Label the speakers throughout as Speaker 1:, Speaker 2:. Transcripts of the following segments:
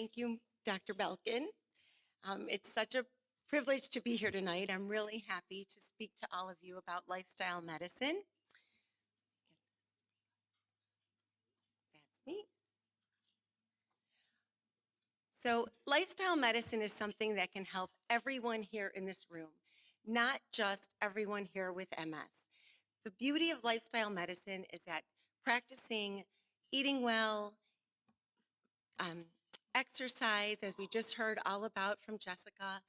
Speaker 1: Thank you, Dr. Belkin. It's such a privilege to be here tonight. I'm really happy to speak to all of you about lifestyle medicine. That's me. So, lifestyle medicine is something that can help everyone here in this room, not just everyone here with MS. The beauty of lifestyle medicine is that practicing eating well, um, exercise, as we just heard all about from Jessica,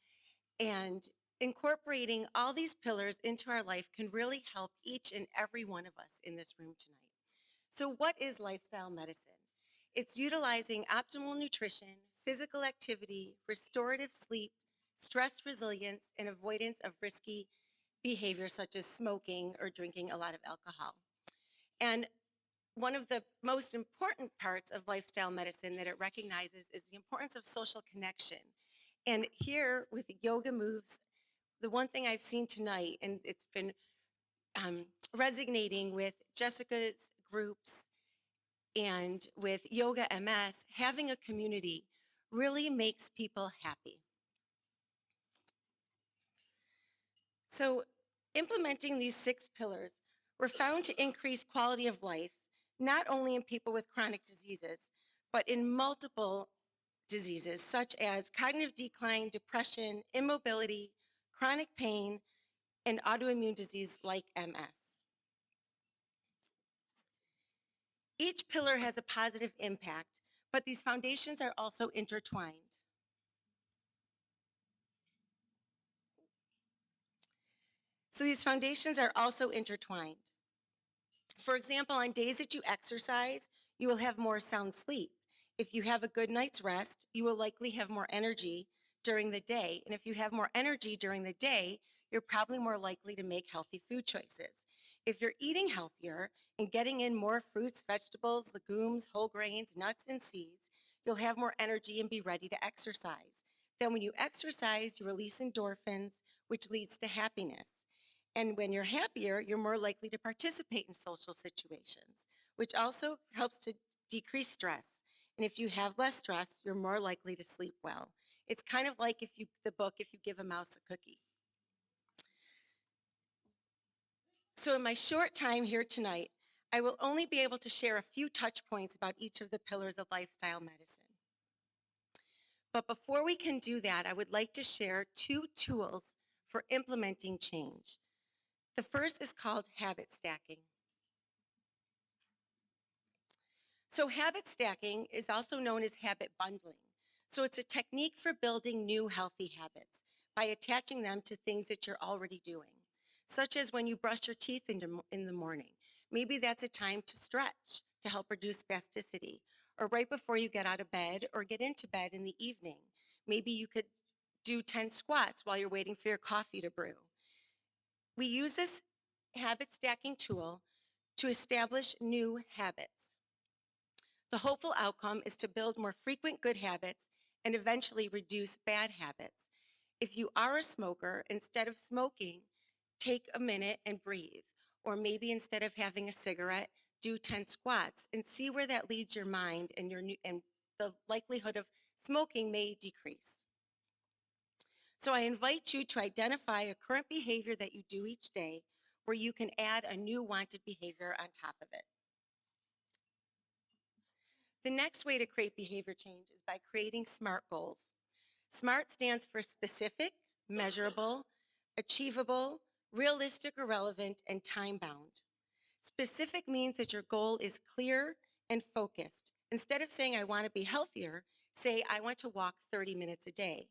Speaker 1: and incorporating all these pillars into our life can really help each and every one of us in this room tonight. So, what is lifestyle medicine? It's utilizing optimal nutrition, physical activity, restorative sleep, stress resilience, and avoidance of risky behaviors such as smoking or drinking a lot of alcohol. And one of the most important parts of lifestyle medicine that it recognizes is the importance of social connection. And here with the yoga moves, the one thing I've seen tonight, and it's been resonating with Jessica's groups and with Yoga MS, having a community really makes people happy. So, implementing these 6 pillars were found to increase quality of life, not only in people with chronic diseases, but in multiple diseases such as cognitive decline, depression, immobility, chronic pain, and autoimmune disease like MS. Each pillar has a positive impact, but these foundations are also intertwined. So these foundations are also intertwined. For example, on days that you exercise, you will have more sound sleep. If you have a good night's rest, you will likely have more energy during the day. And if you have more energy during the day, you're probably more likely to make healthy food choices. If you're eating healthier and getting in more fruits, vegetables, legumes, whole grains, nuts, and seeds, you'll have more energy and be ready to exercise. Then when you exercise, you release endorphins, which leads to happiness. And when you're happier, you're more likely to participate in social situations, which also helps to decrease stress. And if you have less stress, you're more likely to sleep well. It's kind of like the book, If You Give a Mouse a Cookie. So in my short time here tonight, I will only be able to share a few touch points about each of the pillars of lifestyle medicine. But before we can do that, I would like to share 2 tools for implementing change. The first is called habit stacking. So habit stacking is also known as habit bundling. So it's a technique for building new healthy habits by attaching them to things that you're already doing, such as when you brush your teeth in the morning. Maybe that's a time to stretch to help reduce spasticity, or right before you get out of bed or get into bed in the evening. Maybe you could do 10 squats while you're waiting for your coffee to brew. We use this habit stacking tool to establish new habits. The hopeful outcome is to build more frequent good habits and eventually reduce bad habits. If you are a smoker, instead of smoking, take a minute and breathe. Or maybe instead of having a cigarette, do 10 squats and see where that leads your mind, and the likelihood of smoking may decrease. So I invite you to identify a current behavior that you do each day where you can add a new wanted behavior on top of it. The next way to create behavior change is by creating SMART goals. SMART stands for specific, measurable, achievable, realistic or relevant, and time-bound. Specific means that your goal is clear and focused. Instead of saying, I want to be healthier, say, I want to walk 30 minutes a day.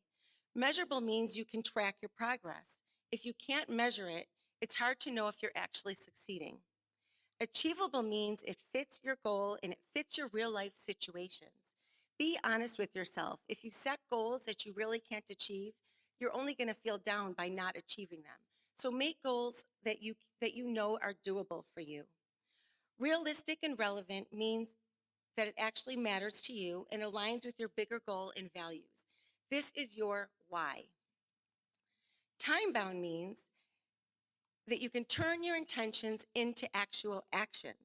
Speaker 1: Measurable means you can track your progress. If you can't measure it, it's hard to know if you're actually succeeding. Achievable means it fits your goal and it fits your real life situations. Be honest with yourself. If you set goals that you really can't achieve, you're only going to feel down by not achieving them. So make goals that you know are doable for you. Realistic and relevant means that it actually matters to you and aligns with your bigger goal and values. This is your why. Time-bound means that you can turn your intentions into actual actions.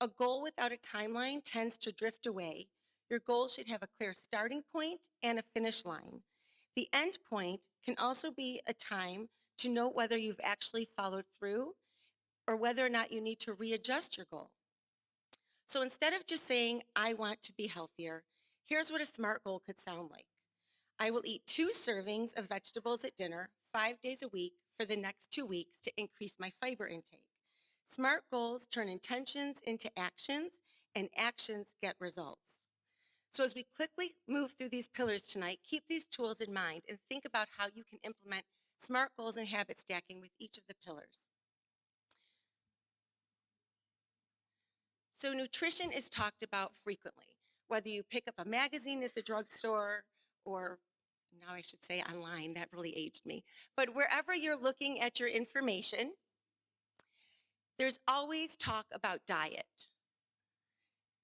Speaker 1: A goal without a timeline tends to drift away. Your goals should have a clear starting point and a finish line. The end point can also be a time to note whether you've actually followed through or whether or not you need to readjust your goal. So instead of just saying, I want to be healthier, here's what a SMART goal could sound like. I will eat 2 servings of vegetables at dinner 5 days a week for the next 2 weeks to increase my fiber intake. SMART goals turn intentions into actions, and actions get results. So as we quickly move through these pillars tonight, keep these tools in mind and think about how you can implement SMART goals and habit stacking with each of the pillars. So nutrition is talked about frequently, whether you pick up a magazine at the drugstore or now I should say online, that really aged me. But wherever you're looking at your information, there's always talk about diet.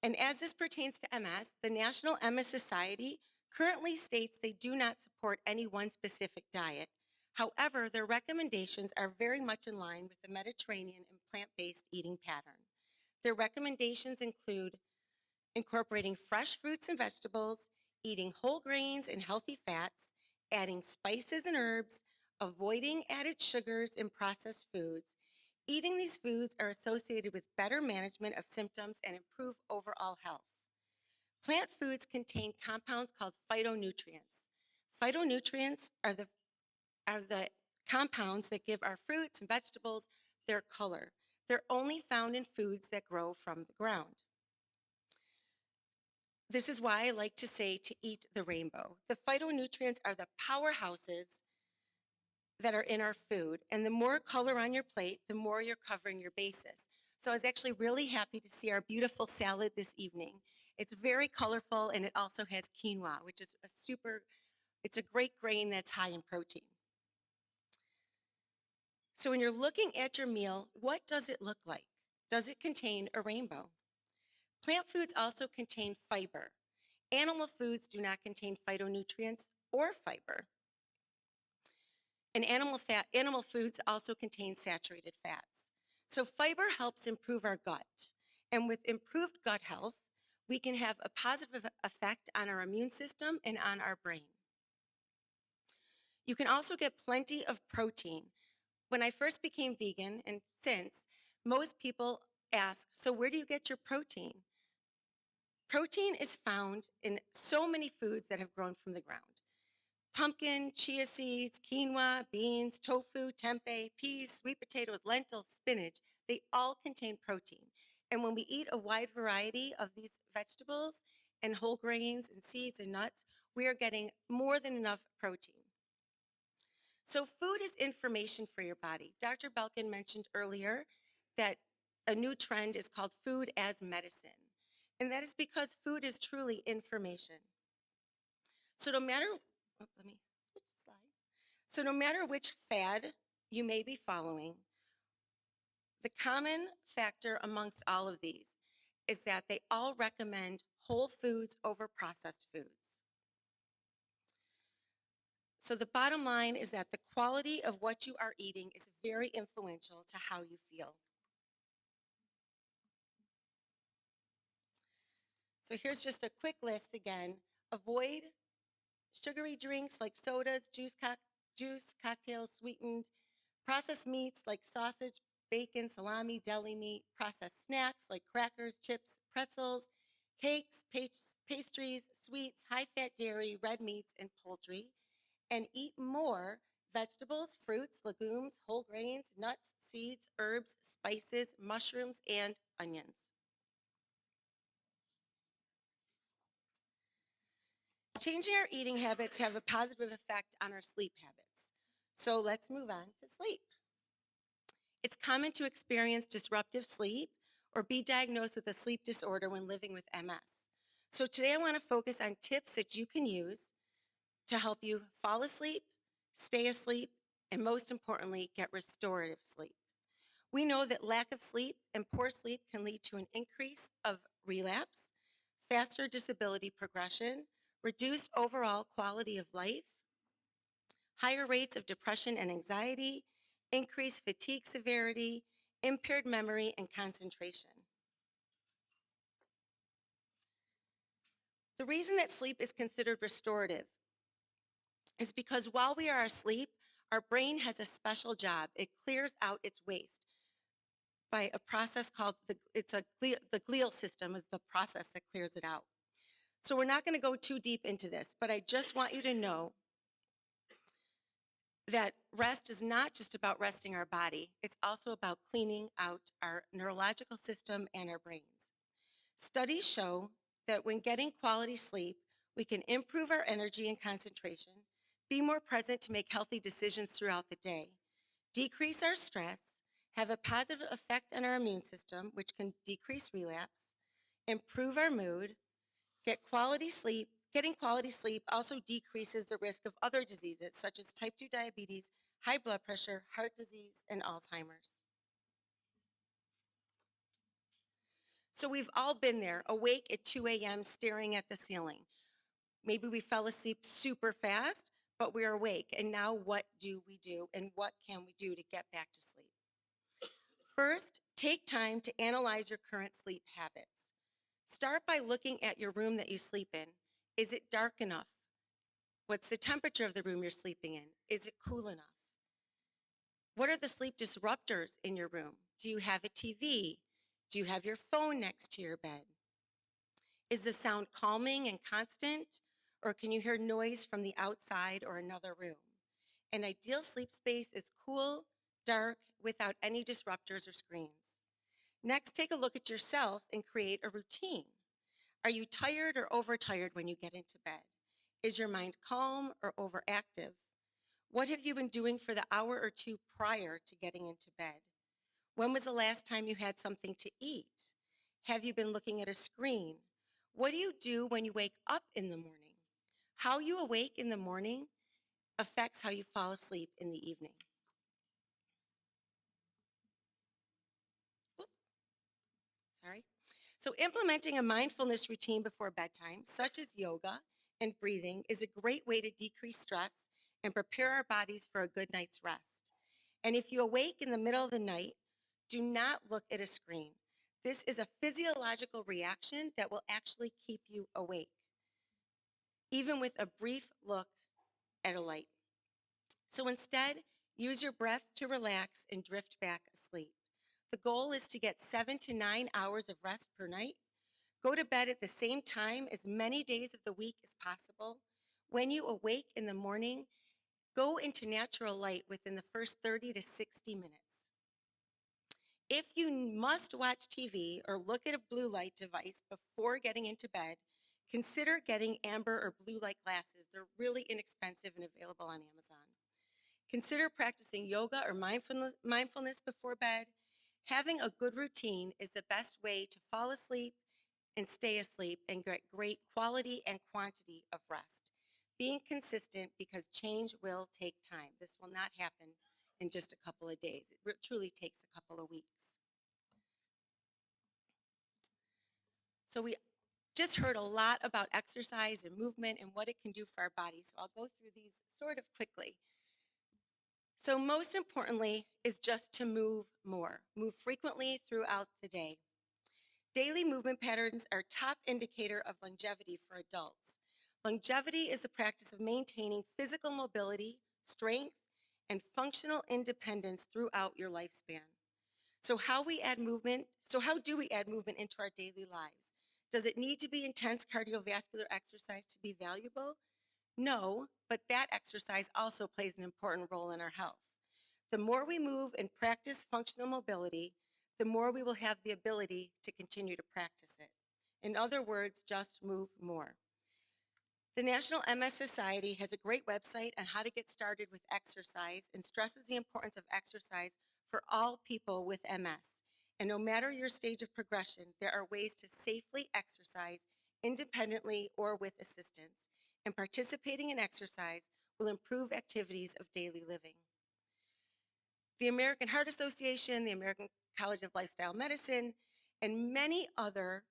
Speaker 1: And as this pertains to MS, the National MS Society currently states they do not support any one specific diet. However, their recommendations are very much in line with the Mediterranean and plant-based eating pattern. Their recommendations include incorporating fresh fruits and vegetables, eating whole grains and healthy fats, adding spices and herbs, avoiding added sugars and processed foods. Eating these foods are associated with better management of symptoms and improved overall health. Plant foods contain compounds called phytonutrients. Phytonutrients are the compounds that give our fruits and vegetables their color. They're only found in foods that grow from the ground. This is why I like to say to eat the rainbow. The phytonutrients are the powerhouses that are in our food, and the more color on your plate, the more you're covering your bases. So I was actually really happy to see our beautiful salad this evening. It's very colorful, and it also has quinoa, which is it's a great grain that's high in protein. So when you're looking at your meal, what does it look like? Does it contain a rainbow? Plant foods also contain fiber. Animal foods do not contain phytonutrients or fiber. And animal foods also contain saturated fats. So fiber helps improve our gut. And with improved gut health, we can have a positive effect on our immune system and on our brain. You can also get plenty of protein. When I first became vegan, and since, most people ask, so where do you get your protein? Protein is found in so many foods that have grown from the ground. Pumpkin, chia seeds, quinoa, beans, tofu, tempeh, peas, sweet potatoes, lentils, spinach, they all contain protein. And when we eat a wide variety of these vegetables and whole grains and seeds and nuts, we are getting more than enough protein. So food is information for your body. Dr. Belkin mentioned earlier that a new trend is called food as medicine. And that is because food is truly information. So no matter, let me switch the slide. So no matter which fad you may be following, the common factor amongst all of these is that they all recommend whole foods over processed foods. So the bottom line is that the quality of what you are eating is very influential to how you feel. So here's just a quick list again. Avoid sugary drinks like sodas, juice, cocktails, sweetened, processed meats like sausage, bacon, salami, deli meat, processed snacks like crackers, chips, pretzels, cakes, pastries, sweets, high-fat dairy, red meats, and poultry. And eat more vegetables, fruits, legumes, whole grains, nuts, seeds, herbs, spices, mushrooms, and onions. Changing our eating habits have a positive effect on our sleep habits. So let's move on to sleep. It's common to experience disruptive sleep or be diagnosed with a sleep disorder when living with MS. So today I want to focus on tips that you can use to help you fall asleep, stay asleep, and most importantly, get restorative sleep. We know that lack of sleep and poor sleep can lead to an increase of relapse, faster disability progression, reduced overall quality of life, higher rates of depression and anxiety, increased fatigue severity, impaired memory, and concentration. The reason that sleep is considered restorative is because while we are asleep, our brain has a special job. It clears out its waste by a process called the glial system is the process that clears it out. So we're not going to go too deep into this, but I just want you to know that rest is not just about resting our body. It's also about cleaning out our neurological system and our brains. Studies show that when getting quality sleep, we can improve our energy and concentration, be more present to make healthy decisions throughout the day, decrease our stress, have a positive effect on our immune system, which can decrease relapse, improve our mood, Getting quality sleep also decreases the risk of other diseases such as type 2 diabetes, high blood pressure, heart disease, and Alzheimer's. So we've all been there, awake at 2 a.m. staring at the ceiling. Maybe we fell asleep super fast, but we're awake. And now what do we do, and what can we do to get back to sleep? First, take time to analyze your current sleep habits. Start by looking at your room that you sleep in. Is it dark enough? What's the temperature of the room you're sleeping in? Is it cool enough? What are the sleep disruptors in your room? Do you have a TV? Do you have your phone next to your bed? Is the sound calming and constant, or can you hear noise from the outside or another room? An ideal sleep space is cool, dark, without any disruptors or screens. Next, take a look at yourself and create a routine. Are you tired or overtired when you get into bed? Is your mind calm or overactive? What have you been doing for the hour or two prior to getting into bed? When was the last time you had something to eat? Have you been looking at a screen? What do you do when you wake up in the morning? How you awake in the morning affects how you fall asleep in the evening. Sorry. So implementing a mindfulness routine before bedtime, such as yoga and breathing, is a great way to decrease stress and prepare our bodies for a good night's rest. And if you awake in the middle of the night, do not look at a screen. This is a physiological reaction that will actually keep you awake, even with a brief look at a light. So instead, use your breath to relax and drift back asleep. The goal is to get 7 to 9 hours of rest per night. Go to bed at the same time as many days of the week as possible. When you awake in the morning, go into natural light within the first 30 to 60 minutes. If you must watch TV or look at a blue light device before getting into bed, consider getting amber or blue light glasses. They're really inexpensive and available on Amazon. Consider practicing yoga or mindfulness before bed. Having a good routine is the best way to fall asleep and stay asleep and get great quality and quantity of rest. Being consistent, because change will take time. This will not happen in just a couple of days. It truly takes a couple of weeks. So we just heard a lot about exercise and movement and what it can do for our bodies. So I'll go through these sort of quickly. So most importantly is just to move more. Move frequently throughout the day. Daily movement patterns are a top indicator of longevity for adults. Longevity is the practice of maintaining physical mobility, strength, and functional independence throughout your lifespan. So how do we add movement into our daily lives? Does it need to be intense cardiovascular exercise to be valuable? No, but that exercise also plays an important role in our health. The more we move and practice functional mobility, the more we will have the ability to continue to practice it. In other words, just move more. The National MS Society has a great website on how to get started with exercise and stresses the importance of exercise for all people with MS. And no matter your stage of progression, there are ways to safely exercise independently or with assistance. And participating in exercise will improve activities of daily living. The American Heart Association, the American College of Lifestyle Medicine, and many other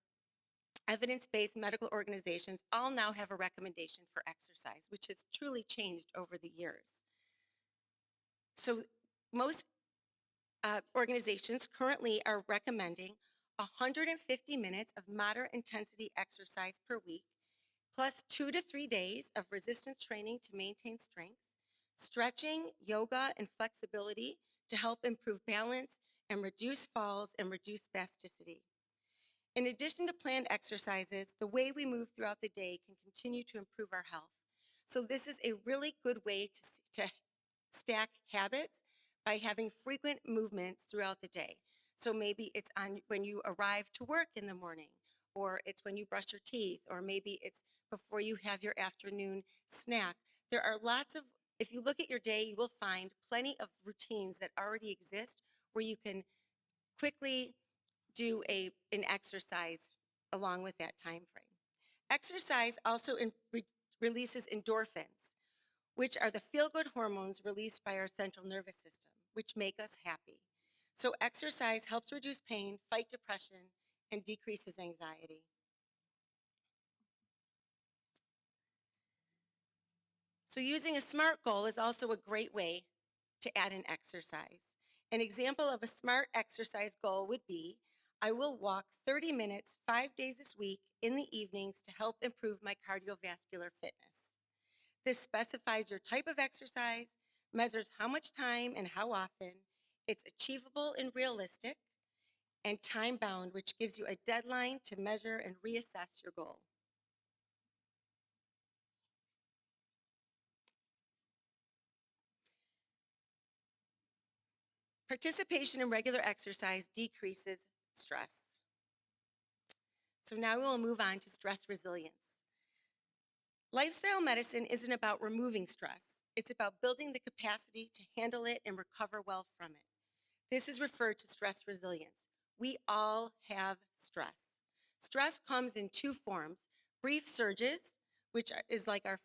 Speaker 1: evidence-based medical organizations all now have a recommendation for exercise, which has truly changed over the years. So most organizations currently are recommending 150 minutes of moderate intensity exercise per week, plus 2 to 3 days of resistance training to maintain strength, stretching, yoga, and flexibility to help improve balance and reduce falls and reduce spasticity. In addition to planned exercises, the way we move throughout the day can continue to improve our health. So this is a really good way to stack habits by having frequent movements throughout the day. So maybe it's on when you arrive to work in the morning, or it's when you brush your teeth, or maybe it's before you have your afternoon snack. There are lots of, if you look at your day, you will find plenty of routines that already exist where you can quickly do an exercise along with that time frame. Exercise also releases endorphins, which are the feel-good hormones released by our central nervous system, which make us happy. So exercise helps reduce pain, fight depression, and decreases anxiety. So using a SMART goal is also a great way to add an exercise. An example of a SMART exercise goal would be, I will walk 30 minutes 5 days this week in the evenings to help improve my cardiovascular fitness. This specifies your type of exercise, measures how much time and how often, it's achievable and realistic, and time-bound, which gives you a deadline to measure and reassess your goal. Participation in regular exercise decreases stress. So now we will move on to stress resilience. Lifestyle medicine isn't about removing stress. It's about building the capacity to handle it and recover well from it. This is referred to stress resilience. We all have stress. Stress comes in two forms: brief surges, which is like our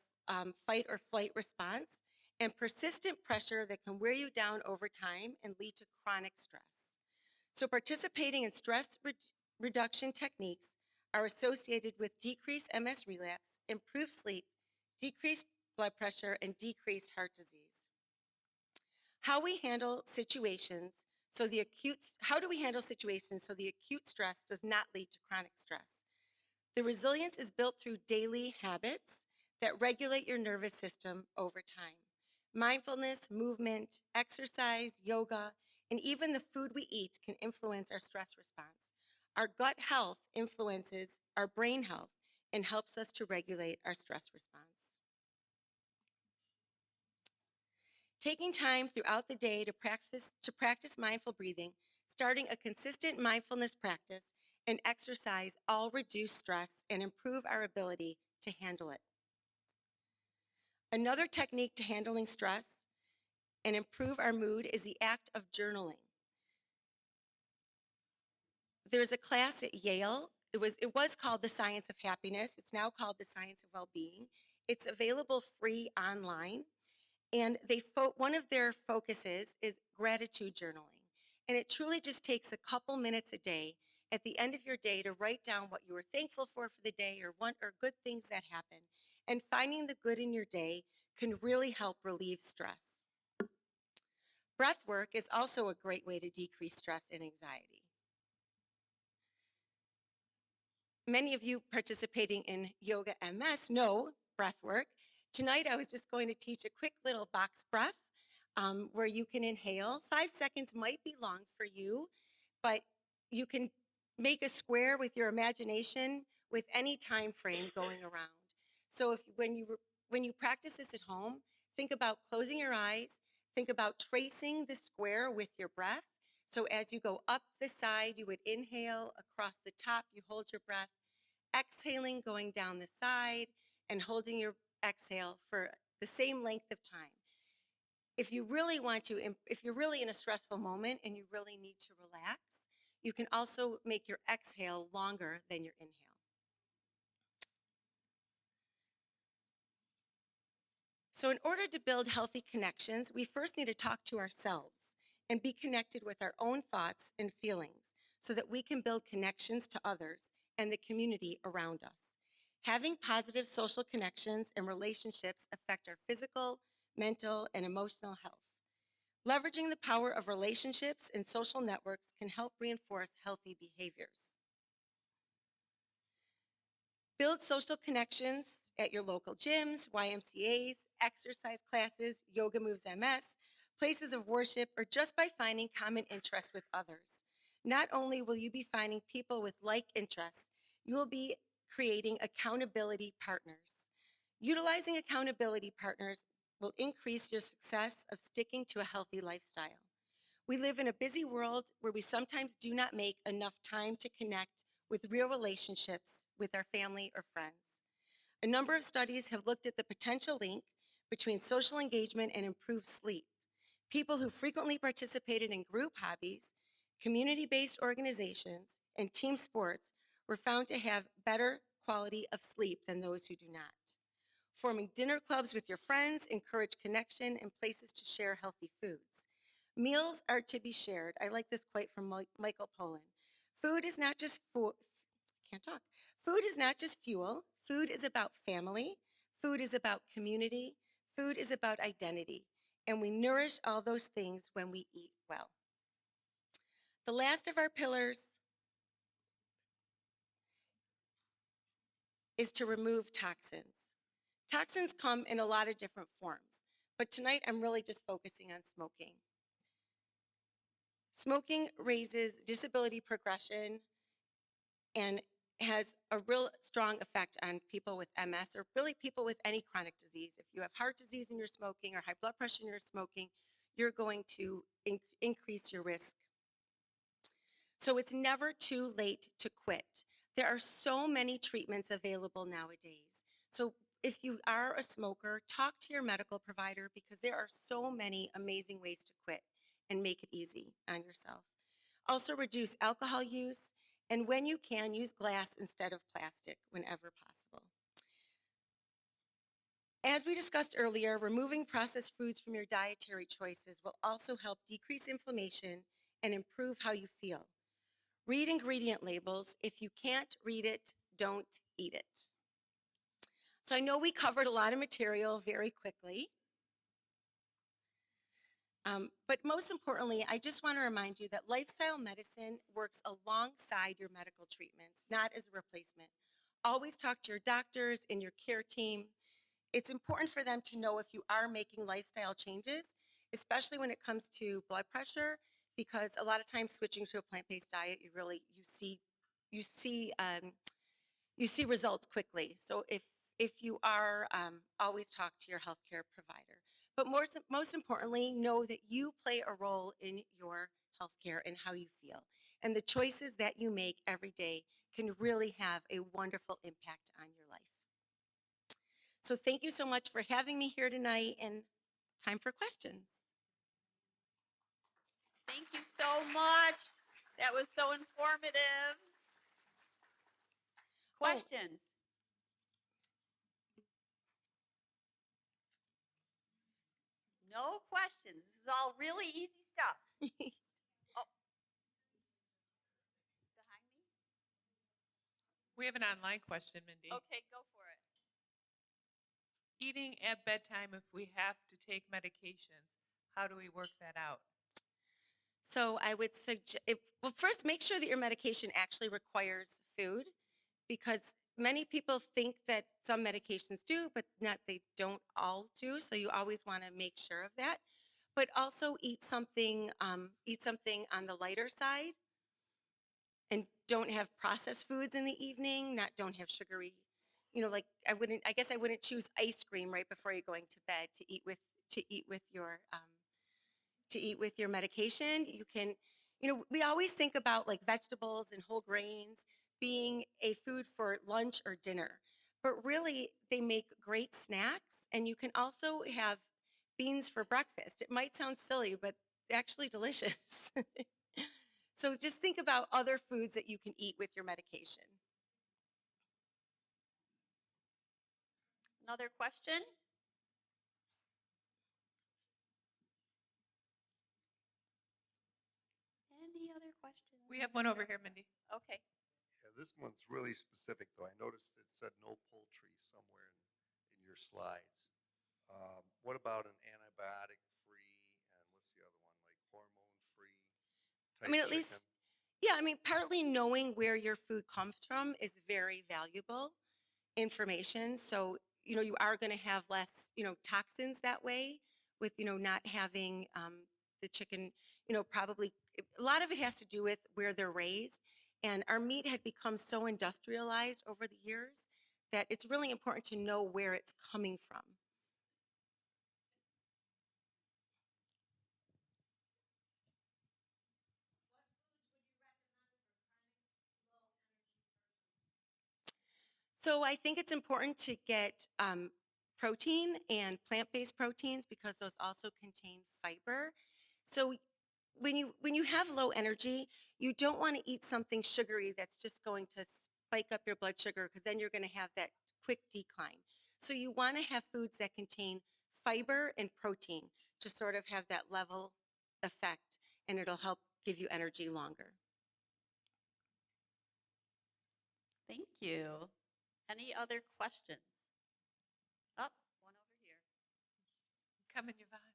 Speaker 1: fight or flight response, and persistent pressure that can wear you down over time and lead to chronic stress. So participating in stress reduction techniques are associated with decreased MS relapse, improved sleep, decreased blood pressure, and decreased heart disease. How do we handle situations so the acute stress does not lead to chronic stress? The resilience is built through daily habits that regulate your nervous system over time. Mindfulness, movement, exercise, yoga, and even the food we eat can influence our stress response. Our gut health influences our brain health and helps us to regulate our stress response. Taking time throughout the day to practice mindful breathing, starting a consistent mindfulness practice, and exercise all reduce stress and improve our ability to handle it. Another technique to handling stress and improve our mood is the act of journaling. There's a class at Yale. It was called The Science of Happiness. It's now called The Science of Well-Being. It's available free online. And one of their focuses is gratitude journaling. And it truly just takes a couple minutes a day at the end of your day to write down what you were thankful for the day or good things that happened. And finding the good in your day can really help relieve stress. Breath work is also a great way to decrease stress and anxiety. Many of you participating in Yoga MS know breath work. Tonight I was just going to teach a quick little box breath where you can inhale. 5 seconds might be long for you, but you can make a square with your imagination with any time frame going around. So when you practice this at home, think about closing your eyes, think about tracing the square with your breath. So as you go up the side, you would inhale, across the top, you hold your breath, exhaling, going down the side, and holding your exhale for the same length of time. If you're really in a stressful moment and you really need to relax, you can also make your exhale longer than your inhale. So in order to build healthy connections, we first need to talk to ourselves and be connected with our own thoughts and feelings so that we can build connections to others and the community around us. Having positive social connections and relationships affect our physical, mental, and emotional health. Leveraging the power of relationships and social networks can help reinforce healthy behaviors. Build social connections at your local gyms, YMCAs, exercise classes, Yoga Moves MS, places of worship, or just by finding common interests with others. Not only will you be finding people with like interests, you will be creating accountability partners. Utilizing accountability partners will increase your success of sticking to a healthy lifestyle. We live in a busy world where we sometimes do not make enough time to connect with real relationships with our family or friends. A number of studies have looked at the potential link between social engagement and improved sleep. People who frequently participated in group hobbies, community-based organizations, and team sports were found to have better quality of sleep than those who do not. Forming dinner clubs with your friends encourage connection and places to share healthy foods. Meals are to be shared. I like this quote from Michael Pollan. Food is not just food. Can't talk. Food is not just fuel. Food is about family. Food is about community. Food is about identity. And we nourish all those things when we eat well. The last of our pillars is to remove toxins. Toxins come in a lot of different forms, but tonight I'm really just focusing on smoking. Smoking raises disability progression and has a real strong effect on people with MS or really people with any chronic disease. If you have heart disease and you're smoking or high blood pressure and you're smoking, you're going to increase your risk. So it's never too late to quit. There are so many treatments available nowadays. So if you are a smoker, talk to your medical provider because there are so many amazing ways to quit and make it easy on yourself. Also reduce alcohol use, and when you can, use glass instead of plastic whenever possible. As we discussed earlier, removing processed foods from your dietary choices will also help decrease inflammation and improve how you feel. Read ingredient labels. If you can't read it, don't eat it. So I know we covered a lot of material very quickly. But most importantly, I just want to remind you that lifestyle medicine works alongside your medical treatments, not as a replacement. Always talk to your doctors and your care team. It's important for them to know if you are making lifestyle changes, especially when it comes to blood pressure, because a lot of times switching to a plant-based diet, you see results quickly. So if you are, always talk to your healthcare provider. But most importantly, know that you play a role in your healthcare and how you feel. And the choices that you make every day can really have a wonderful impact on your life. So thank you so much for having me here tonight, and time for questions.
Speaker 2: Thank you so much. That was so informative. Questions? No questions. This is all really easy stuff. Oh. Behind me?
Speaker 3: We have an online question, Mindy.
Speaker 2: Okay, go for it.
Speaker 3: Eating at bedtime if we have to take medications, how do we work that out?
Speaker 1: So I would suggest, well, first make sure that your medication actually requires food, because many people think that some medications do, but they don't all do. So you always want to make sure of that. But also eat something on the lighter side, and don't have processed foods in the evening. Don't have sugary, like I guess I wouldn't choose ice cream right before you're going to bed to eat with your medication. You can, we always think about like vegetables and whole grains being a food for lunch or dinner, but really they make great snacks, and you can also have beans for breakfast. It might sound silly, but actually delicious. So just think about other foods that you can eat with your medication.
Speaker 2: Another question? Any other questions?
Speaker 3: We have one over here, Mindy.
Speaker 2: Okay.
Speaker 4: Yeah, this one's really specific, though. I noticed it said no poultry somewhere in your slides. What about an antibiotic-free, and what's the other one, like hormone-free type
Speaker 1: At
Speaker 4: chicken?
Speaker 1: least, yeah, partly knowing where your food comes from is very valuable. information. So, you are going to have less, toxins that way with, not having the chicken, probably a lot of it has to do with where they're raised. And our meat had become so industrialized over the years that it's really important to know where it's coming from. So I think it's important to get protein and plant-based proteins because those also contain fiber. So when you have low energy, you don't want to eat something sugary that's just going to spike up your blood sugar because then you're going to have that quick decline. So you want to have foods that contain fiber and protein to sort of have that level effect, and it'll help give you energy longer.
Speaker 2: Thank you. Any other questions? Oh, one over here.
Speaker 3: Come in, Yvonne.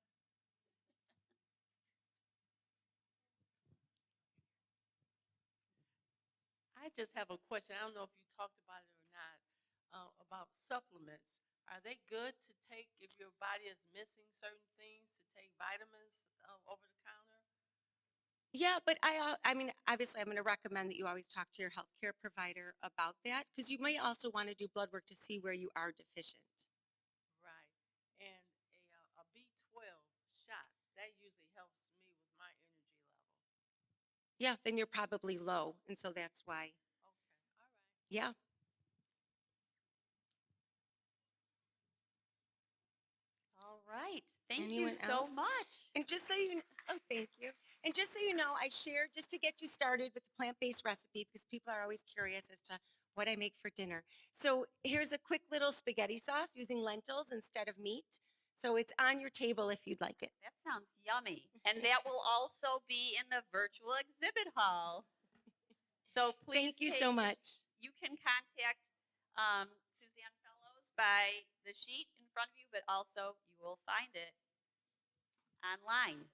Speaker 5: I just have a question. I don't know if you talked about it or not, about supplements. Are they good to take if your body is missing certain things, to take vitamins over the counter?
Speaker 1: Yeah, but I mean, obviously, I'm going to recommend that you always talk to your healthcare provider about that because you may also want to do blood work to see where you are deficient.
Speaker 5: Right. And a B12 shot, that usually helps me with my energy level.
Speaker 1: Yeah, then you're probably low, and so that's why.
Speaker 5: Okay. All right.
Speaker 1: Yeah.
Speaker 2: All right. Thank
Speaker 1: Anyone
Speaker 2: you so
Speaker 1: else?
Speaker 2: much.
Speaker 1: And just so you, oh, thank you. And just so you know, I shared just to get you started with the plant-based recipe because people are always curious as to what I make for dinner. So here's a quick little spaghetti sauce using lentils instead of meat. So it's on your table if you'd like it.
Speaker 2: That sounds yummy. And that will also be in the virtual exhibit hall. So please
Speaker 1: Thank you so much.
Speaker 2: You can contact Suzanne Fellows by the sheet in front of you, but also you will find it online.